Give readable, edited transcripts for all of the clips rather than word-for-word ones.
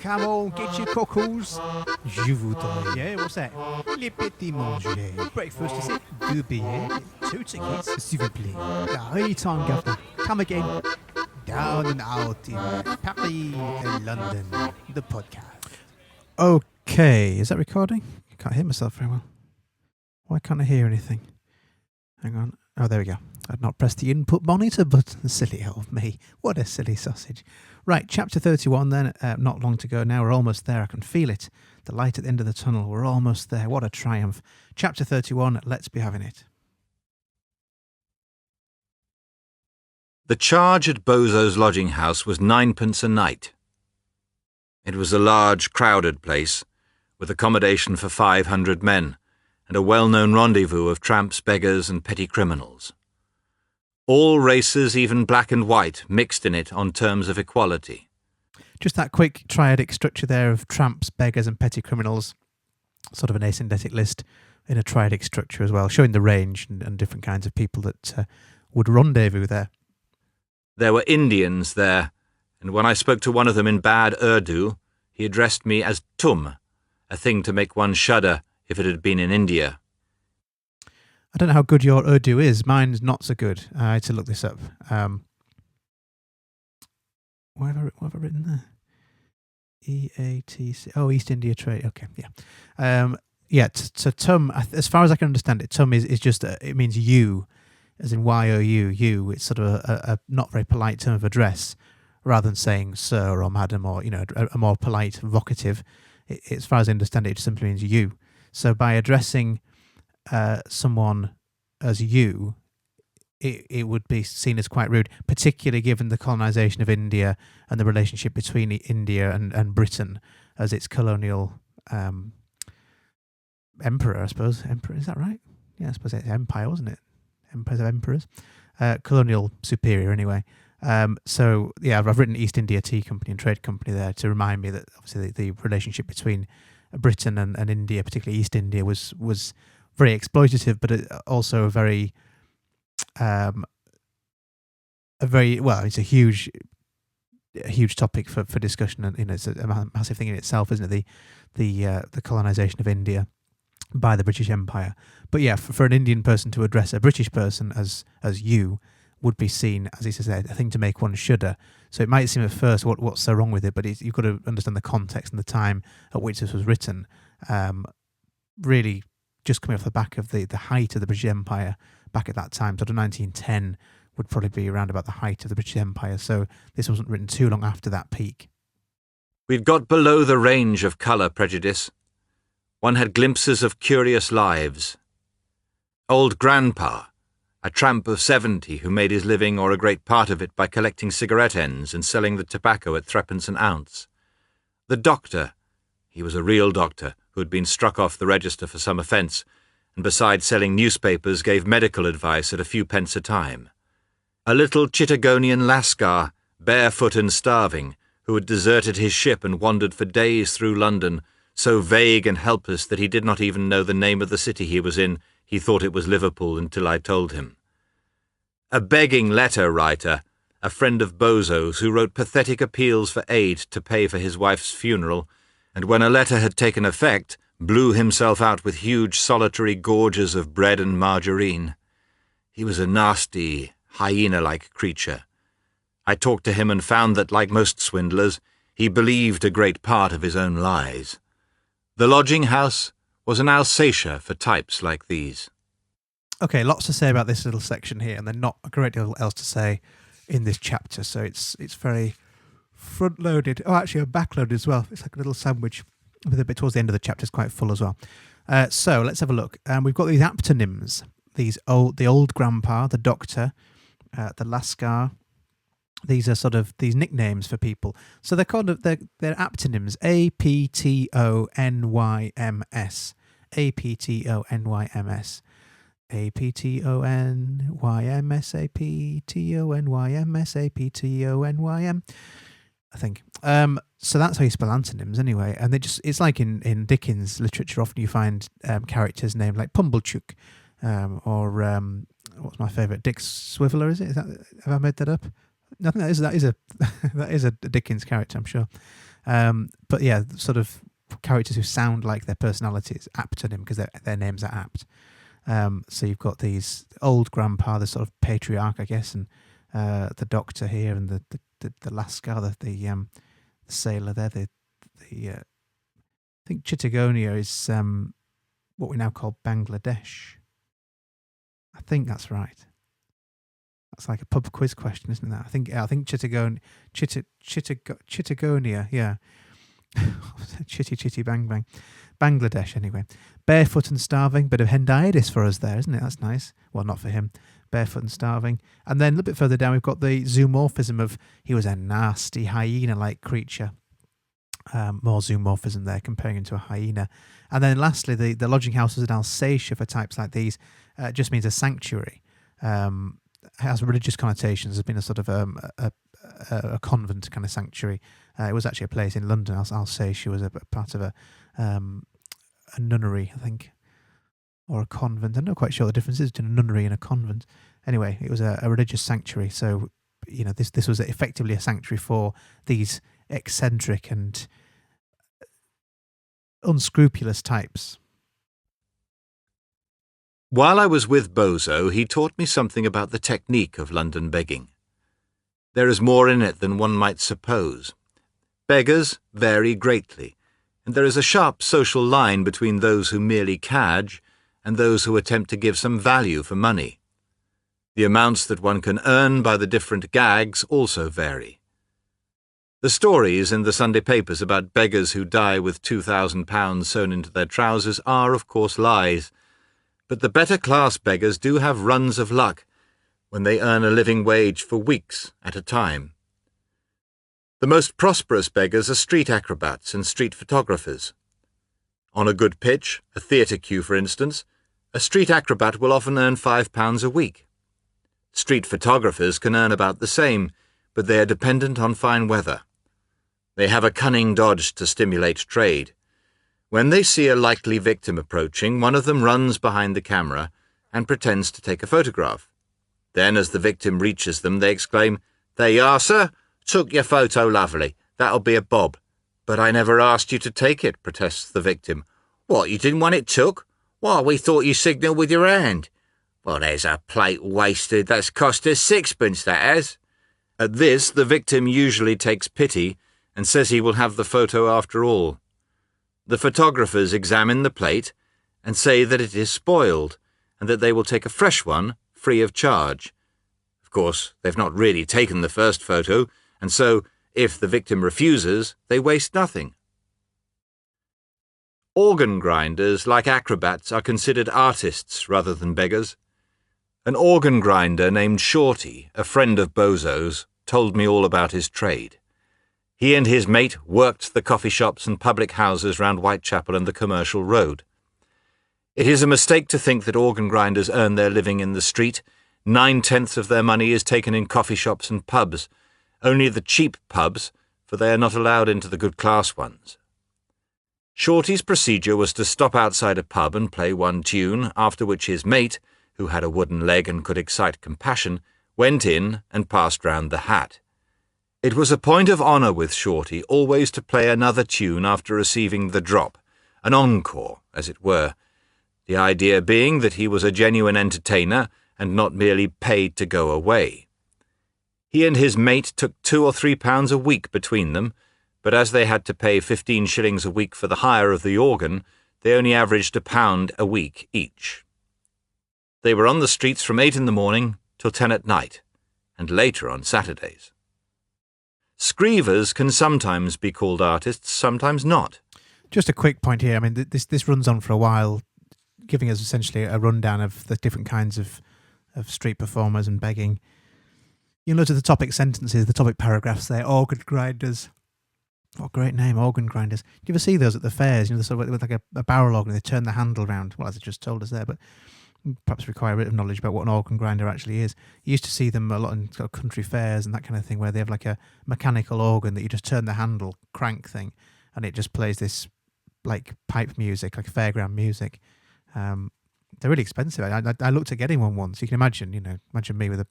Come on, get your cockles. Je voudrais. Yeah, what's that? Les petits manger. Breakfast, is it? Deux billets. 2 tickets, s'il vous plaît. Anytime, governor. Come again. Down and out in Paris and London. The podcast. Okay, is that recording? I can't hear myself very well. Why can't I hear anything? Hang on. Oh, there we go. I'd not pressed the input monitor button. Silly old me. What a silly sausage. Right, chapter 31 then. Not long to go now. We're almost there. I can feel it. The light at the end of the tunnel. We're almost there. What a triumph. Chapter 31. Let's be having it. The charge at Bozo's lodging house was 9p a night. It was a large, crowded place, with accommodation for 500 men, and a well-known rendezvous of tramps, beggars, and petty criminals. All races, even black and white, mixed in it on terms of equality. Just that quick triadic structure there of tramps, beggars, and petty criminals, sort of an asyndetic list in a triadic structure as well, showing the range and different kinds of people that would rendezvous there. There were Indians there, and when I spoke to one of them in bad Urdu, he addressed me as Tum, a thing to make one shudder if it had been in India. I don't know how good your Urdu is. Mine's not so good. I had to look this up. What have I written there? EATC. Oh, East India Trade. Okay, yeah. So Tum, as far as I can understand it, Tum is just, it means you, as in Y-O-U, you. It's sort of a not very polite term of address, rather than saying sir or madam or, a more polite vocative. As far as I understand it, it just simply means you. So by addressing someone as you, it would be seen as quite rude, particularly given the colonisation of India and the relationship between India and Britain as its colonial emperor, I suppose. Emperor, is that right? Yeah, I suppose it's empire, wasn't it? Empires of emperors. Colonial superior, anyway. So, yeah, I've written East India Tea Company and Trade Company there to remind me that obviously the relationship between Britain and India, particularly East India, was very exploitative, but also it's a huge topic for discussion, and it's a massive thing in itself, isn't it? The colonization of India by the British Empire. But yeah, for an Indian person to address a British person as you would be seen, as he says, a thing to make one shudder. So it might seem at first what's so wrong with it, but you've got to understand the context and the time at which this was written. Really, just coming off the back of the height of the British Empire back at that time, sort of 1910 would probably be around about the height of the British Empire. So this wasn't written too long after that peak. We'd got below the range of colour prejudice. One had glimpses of curious lives. Old Grandpa, a tramp of 70 who made his living or a great part of it by collecting cigarette ends and selling the tobacco at 3p an ounce. The doctor, he was a real doctor who had been struck off the register for some offence, and besides selling newspapers gave medical advice at a few pence a time. A little Chittagonian lascar, barefoot and starving, who had deserted his ship and wandered for days through London, so vague and helpless that he did not even know the name of the city he was in. He thought it was Liverpool until I told him. A begging letter writer, a friend of Bozo's who wrote pathetic appeals for aid to pay for his wife's funeral, and when a letter had taken effect, blew himself out with huge solitary gorges of bread and margarine. He was a nasty, hyena-like creature. I talked to him and found that, like most swindlers, he believed a great part of his own lies. The lodging-house was an Alsatia for types like these. Okay, lots to say about this little section here, and then not a great deal else to say in this chapter, so it's very front-loaded. Oh, actually, back-loaded as well. It's like a little sandwich with a bit towards the end of the chapter. It's quite full as well. So let's have a look. We've got these aptonyms, the old grandpa, the doctor, the lascar. These are sort of these nicknames for people. So they're they're aptonyms. A-P-T-O-N-Y-M-S. A-P-T-O-N-Y-M-S. A-P-T-O-N-Y-M-S. A-P-T-O-N-Y-M-S. A-P-T-O-N-Y-M. I think. So that's how you spell antonyms anyway. And it's like in Dickens literature, often you find characters named like Pumblechook, or what's my favourite? Dick Swiveller, is it? Have I made that up? No, I think that is a Dickens character, I'm sure. But yeah, sort of characters who sound like their personalities, aptonym, because their names are apt. So you've got these old grandpa, the sort of patriarch, I guess, and the doctor here, and the Lascar, the sailor there. I think Chittagonia is what we now call Bangladesh. I think that's right. That's like a pub quiz question, isn't that? I think Chittagonia, yeah. Chitty bang bang. Bangladesh, anyway. Barefoot and starving, bit of hendiadys for us there, isn't it? That's nice. Well, not for him. Barefoot and starving. And then a little bit further down, we've got the zoomorphism of he was a nasty hyena-like creature. More zoomorphism there, comparing him to a hyena. And then lastly, the lodging houses in Alsatia for types like these just means a sanctuary. Has religious connotations. There's been a sort of a convent kind of sanctuary. It was actually a place in London. Alsatia was a part of a nunnery, I think, or a convent. I'm not quite sure the difference is between a nunnery and a convent. Anyway, it was a religious sanctuary. So, this was effectively a sanctuary for these eccentric and unscrupulous types. While I was with Bozo, he taught me something about the technique of London begging. There is more in it than one might suppose. Beggars vary greatly, and there is a sharp social line between those who merely cadge and those who attempt to give some value for money. The amounts that one can earn by the different gags also vary. The stories in the Sunday papers about beggars who die with £2,000 sewn into their trousers are, of course, lies, but the better-class beggars do have runs of luck when they earn a living wage for weeks at a time. The most prosperous beggars are street acrobats and street photographers. On a good pitch, a theatre queue for instance, a street acrobat will often earn £5 a week. Street photographers can earn about the same, but they are dependent on fine weather. They have a cunning dodge to stimulate trade. When they see a likely victim approaching, one of them runs behind the camera and pretends to take a photograph. Then, as the victim reaches them, they exclaim, "There you are, sir. Took your photo lovely. That'll be a bob." "But I never asked you to take it," protests the victim. "What, you didn't want it took? Why, we thought you signalled with your hand." "Well, there's a plate wasted. That's cost us sixpence, that has." At this, the victim usually takes pity and says he will have the photo after all. The photographers examine the plate and say that it is spoiled and that they will take a fresh one free of charge. Of course, they've not really taken the first photo, and so, if the victim refuses, they waste nothing. Organ grinders, like acrobats, are considered artists rather than beggars. An organ grinder named Shorty, a friend of Bozo's, told me all about his trade. He and his mate worked the coffee shops and public houses round Whitechapel and the Commercial Road. It is a mistake to think that organ grinders earn their living in the street. 9/10 of their money is taken in coffee shops and pubs, only the cheap pubs, for they are not allowed into the good-class ones. Shorty's procedure was to stop outside a pub and play one tune, after which his mate, who had a wooden leg and could excite compassion, went in and passed round the hat. It was a point of honour with Shorty always to play another tune after receiving the drop, an encore, as it were, the idea being that he was a genuine entertainer and not merely paid to go away. He and his mate took £2 or £3 a week between them, but as they had to pay 15 shillings a week for the hire of the organ, they only averaged £1 a week each. They were on the streets from 8 in the morning till 10 at night, and later on Saturdays. Screevers can sometimes be called artists, sometimes not. Just a quick point here. I mean, this runs on for a while, giving us essentially a rundown of the different kinds of street performers and begging. You look at the topic sentences, the topic paragraphs there, organ grinders. What a great name, organ grinders. Do you ever see those at the fairs? They're sort of with like a barrel organ, they turn the handle round. Well, as I just told us there, but perhaps require a bit of knowledge about what an organ grinder actually is. You used to see them a lot in sort of country fairs and that kind of thing, where they have like a mechanical organ that you just turn the handle, crank thing, and it just plays this like pipe music, like fairground music. They're really expensive. I looked at getting one once. You can imagine me with a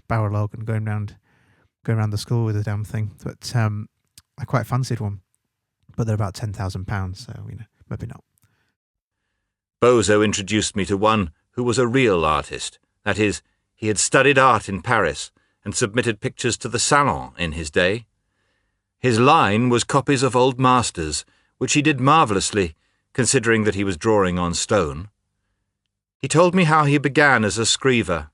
barrel organ going around the school with the damn thing. But I quite fancied one. but they're about £10,000, so, maybe not. Bozo introduced me to one who was a real artist. That is, he had studied art in Paris and submitted pictures to the Salon in his day. His line was copies of old masters, which he did marvellously, considering that he was drawing on stone. He told me how he began as a screever.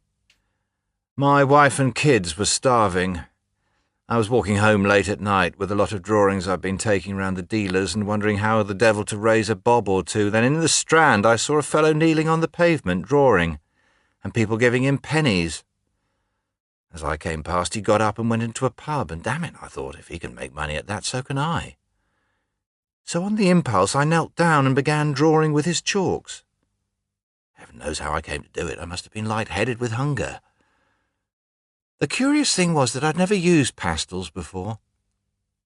My wife and kids were starving. I was walking home late at night with a lot of drawings I'd been taking round the dealers and wondering how the devil to raise a bob or two. Then in the Strand I saw a fellow kneeling on the pavement drawing, and people giving him pennies. As I came past, he got up and went into a pub, and damn it, I thought, if he can make money at that, so can I. So on the impulse I knelt down and began drawing with his chalks. Heaven knows how I came to do it. I must have been light-headed with hunger. The curious thing was that I'd never used pastels before.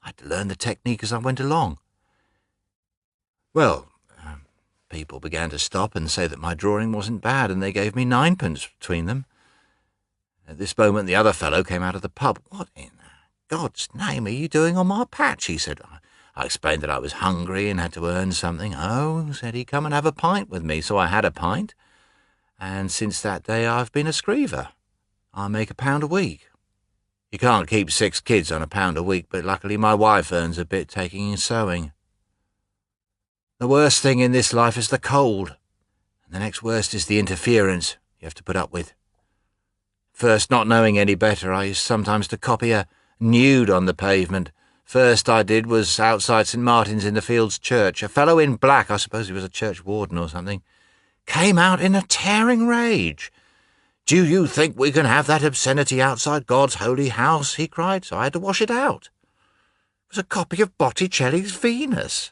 I had to learn the technique as I went along. Well, people began to stop and say that my drawing wasn't bad, and they gave me 9p between them. At this moment the other fellow came out of the pub. "What in God's name are you doing on my patch?" he said. I explained that I was hungry and had to earn something. "Oh," said he, "come and have a pint with me." So I had a pint, and since that day I've been a screever. I make £1 a week. You can't keep 6 kids on £1 a week, but luckily my wife earns a bit taking in sewing. The worst thing in this life is the cold, and the next worst is the interference you have to put up with. First, not knowing any better, I used sometimes to copy a nude on the pavement. First I did was outside St. Martin's in the Fields Church. A fellow in black, I suppose he was a church warden or something, came out in a tearing rage. "Do you think we can have that obscenity outside God's holy house?" he cried, so I had to wash it out. It was a copy of Botticelli's Venus.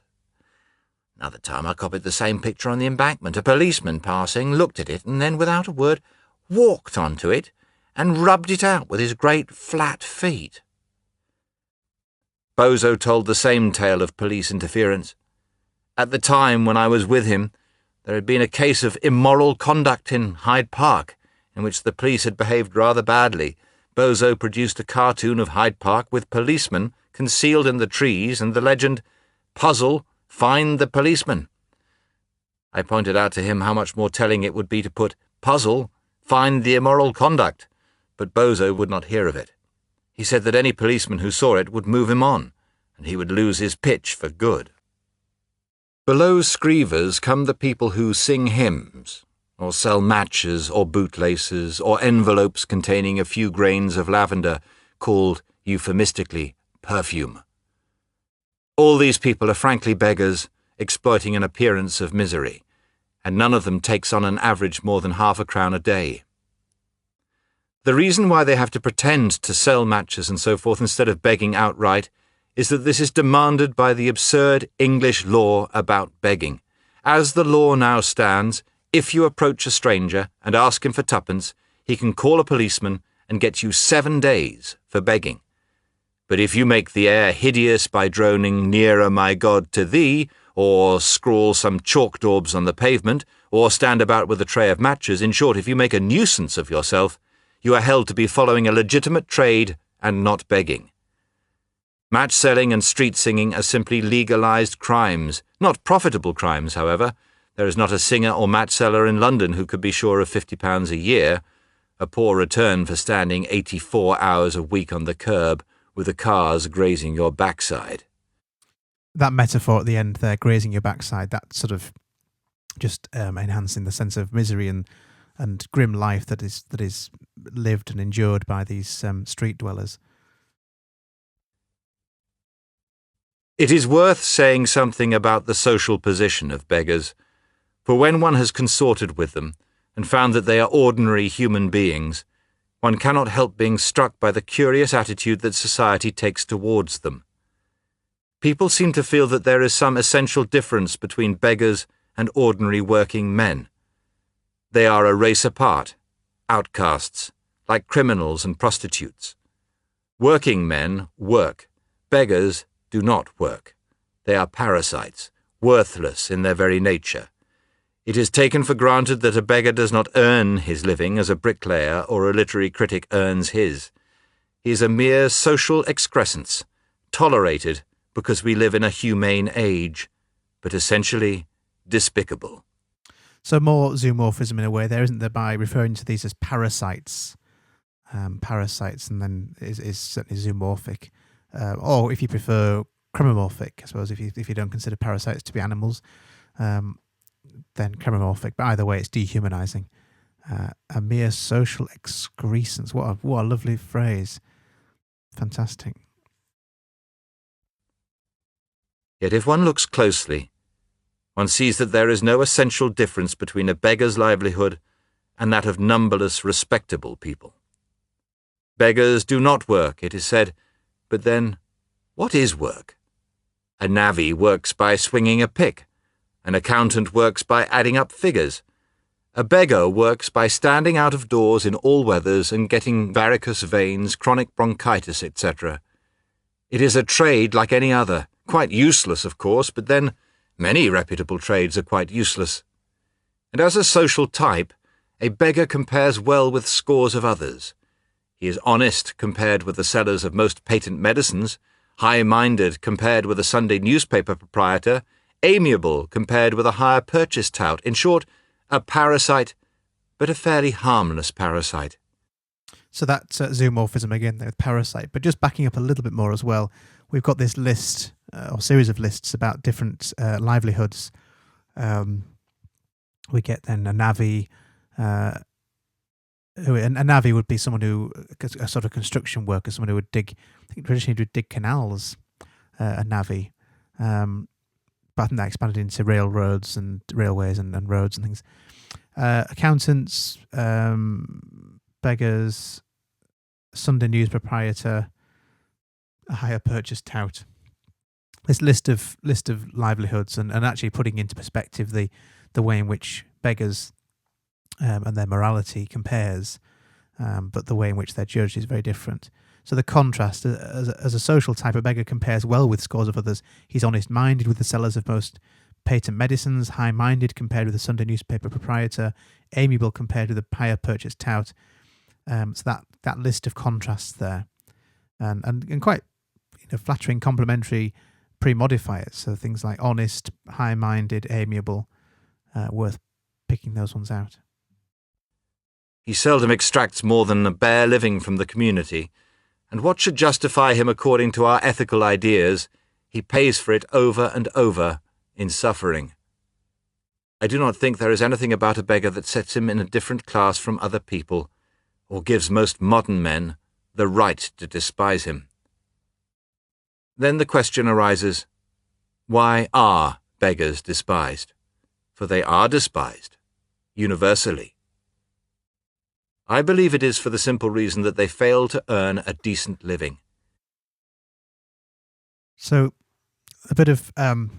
Another time I copied the same picture on the embankment. A policeman passing looked at it and then, without a word, walked onto it and rubbed it out with his great flat feet. Bozo told the same tale of police interference. At the time when I was with him, there had been a case of immoral conduct in Hyde Park, in which the police had behaved rather badly. Bozo produced a cartoon of Hyde Park with policemen concealed in the trees and the legend, "Puzzle, find the policeman." I pointed out to him how much more telling it would be to put, "Puzzle, find the immoral conduct," but Bozo would not hear of it. He said that any policeman who saw it would move him on, and he would lose his pitch for good. Below screevers come the people who sing hymns, or sell matches or bootlaces, or envelopes containing a few grains of lavender, called, euphemistically, perfume. All these people are frankly beggars, exploiting an appearance of misery, and none of them takes on an average more than £0.50 a day. The reason why they have to pretend to sell matches and so forth instead of begging outright is that this is demanded by the absurd English law about begging. As the law now stands, if you approach a stranger and ask him for twopence, he can call a policeman and get you 7 days for begging. But if you make the air hideous by droning "Nearer, my God, to thee," or scrawl some chalk daubs on the pavement, or stand about with a tray of matches, in short, if you make a nuisance of yourself, you are held to be following a legitimate trade and not begging. Match selling and street singing are simply legalized crimes, not profitable crimes, however. There is not a singer or match seller in London who could be sure of £50 a year, a poor return for standing 84 hours a week on the curb with the cars grazing your backside. That metaphor at the end there, grazing your backside, that sort of just enhancing the sense of misery and grim life that is lived and endured by these street dwellers. It is worth saying something about the social position of beggars, for when one has consorted with them and found that they are ordinary human beings, one cannot help being struck by the curious attitude that society takes towards them. People seem to feel that there is some essential difference between beggars and ordinary working men. They are a race apart, outcasts, like criminals and prostitutes. Working men work. Beggars do not work. They are parasites, worthless in their very nature. It is taken for granted that a beggar does not earn his living as a bricklayer or a literary critic earns his. He is a mere social excrescence, tolerated because we live in a humane age, but essentially despicable. So more zoomorphism in a way there, isn't there, by referring to these as parasites. Parasites, and then is certainly zoomorphic. Or if you prefer, chromomorphic, I suppose, if you don't consider parasites to be animals, then chromomorphic. But either way, it's dehumanizing. A mere social excrescence. What a lovely phrase. Fantastic. Yet if one looks closely, one sees that there is no essential difference between a beggar's livelihood and that of numberless respectable people. Beggars do not work, it is said, but then, what is work? A navvy works by swinging a pick. An accountant works by adding up figures. A beggar works by standing out of doors in all weathers and getting varicose veins, chronic bronchitis, etc. It is a trade like any other, quite useless, of course, but then many reputable trades are quite useless. And as a social type, a beggar compares well with scores of others. He is honest compared with the sellers of most patent medicines, high-minded compared with a Sunday newspaper proprietor, amiable compared with a hire purchase tout. In short, a parasite, but a fairly harmless parasite. So that's zoomorphism again there with parasite. But just backing up a little bit more as well, we've got this list or series of lists about different livelihoods. We get then a navvy. A navvy would be someone who, a sort of construction worker, someone who would dig, I think traditionally would dig canals, a navvy. But I think that expanded into railroads and railways and roads and things. Accountants, beggars, Sunday news proprietor, a hire purchase tout. This list of livelihoods and actually putting into perspective the way in which beggars and their morality compares, but the way in which they're judged is very different. So the contrast, as a social type, a beggar compares well with scores of others. He's honest-minded with the sellers of most patent medicines, high-minded compared with the Sunday newspaper proprietor, amiable compared with the hire purchase tout. So that list of contrasts there, and quite flattering, complimentary pre-modifiers. So things like honest, high-minded, amiable, worth picking those ones out. He seldom extracts more than a bare living from the community, and what should justify him according to our ethical ideas, he pays for it over and over in suffering. I do not think there is anything about a beggar that sets him in a different class from other people, or gives most modern men the right to despise him. Then the question arises, why are beggars despised? For they are despised, universally. I believe it is for the simple reason that they fail to earn a decent living. So, a bit of forgotten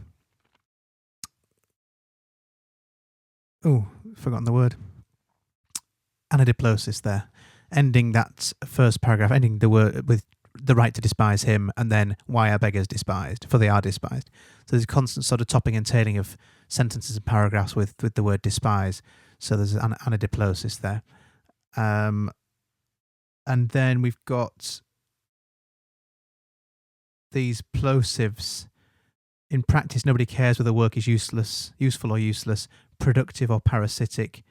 the word. Anadiplosis there, ending that first paragraph, ending the word with the right to despise him, and then why are beggars despised? For they are despised. So there's a constant sort of topping and tailing of sentences and paragraphs with the word despise. So there's an anadiplosis there. And then we've got these plosives. In practice, nobody cares whether work is useful or useless, productive or parasitic.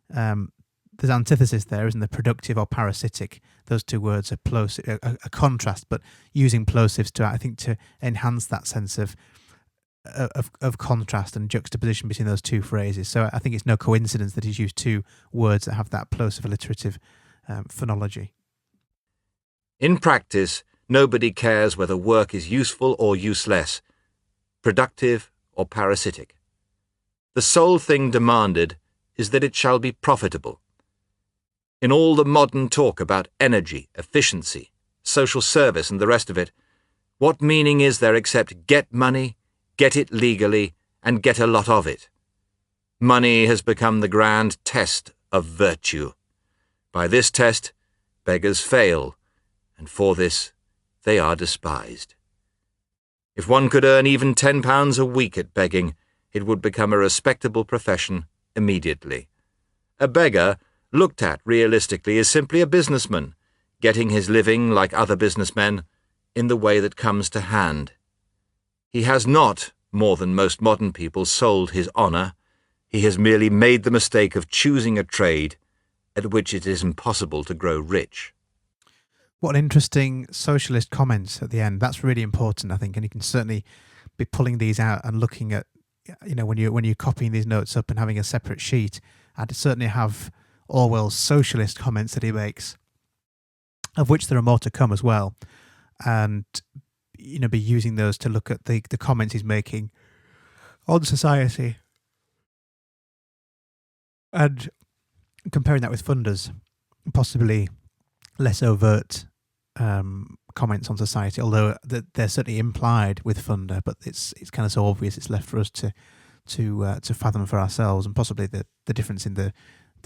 There's antithesis there, isn't there? Productive or parasitic. Those two words are plosive, a contrast, but using plosives to enhance that sense of contrast and juxtaposition between those two phrases. So I think it's no coincidence that he's used two words that have that plosive alliterative phonology. In practice, nobody cares whether work is useful or useless, productive or parasitic. The sole thing demanded is that it shall be profitable. In all the modern talk about energy, efficiency, social service and the rest of it, what meaning is there except get money, get it legally, and get a lot of it? Money has become the grand test of virtue. By this test, beggars fail, and for this they are despised. If one could earn even £10 a week at begging, it would become a respectable profession immediately. A beggar, looked at realistically, is simply a businessman, getting his living, like other businessmen, in the way that comes to hand. He has not, more than most modern people, sold his honour. He has merely made the mistake of choosing a trade at which it is impossible to grow rich. What an interesting socialist comments at the end. That's really important, I think, and you can certainly be pulling these out and looking at, when you're copying these notes up and having a separate sheet. I'd certainly have Orwell's socialist comments that he makes, of which there are more to come as well, and be using those to look at the comments he's making on society and comparing that with funders, possibly less overt comments on society, although they're certainly implied with funder, but it's kind of so obvious it's left for us to fathom for ourselves, and possibly the difference in the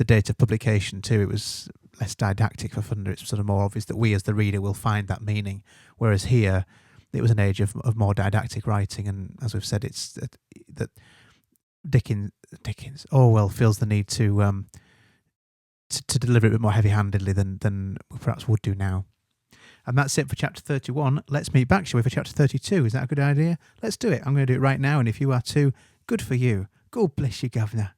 date of publication too. It was less didactic for funder. It's sort of more obvious that we as the reader will find that meaning, whereas here it was an age of more didactic writing, and as we've said, it's that Orwell feels the need to deliver it a bit more heavy-handedly than we perhaps would do now. And that's it for chapter 31. Let's meet back, shall we, for chapter 32? Is that a good idea? Let's do it. I'm going to do it right now, and if you are too, good for you. God bless you, Governor.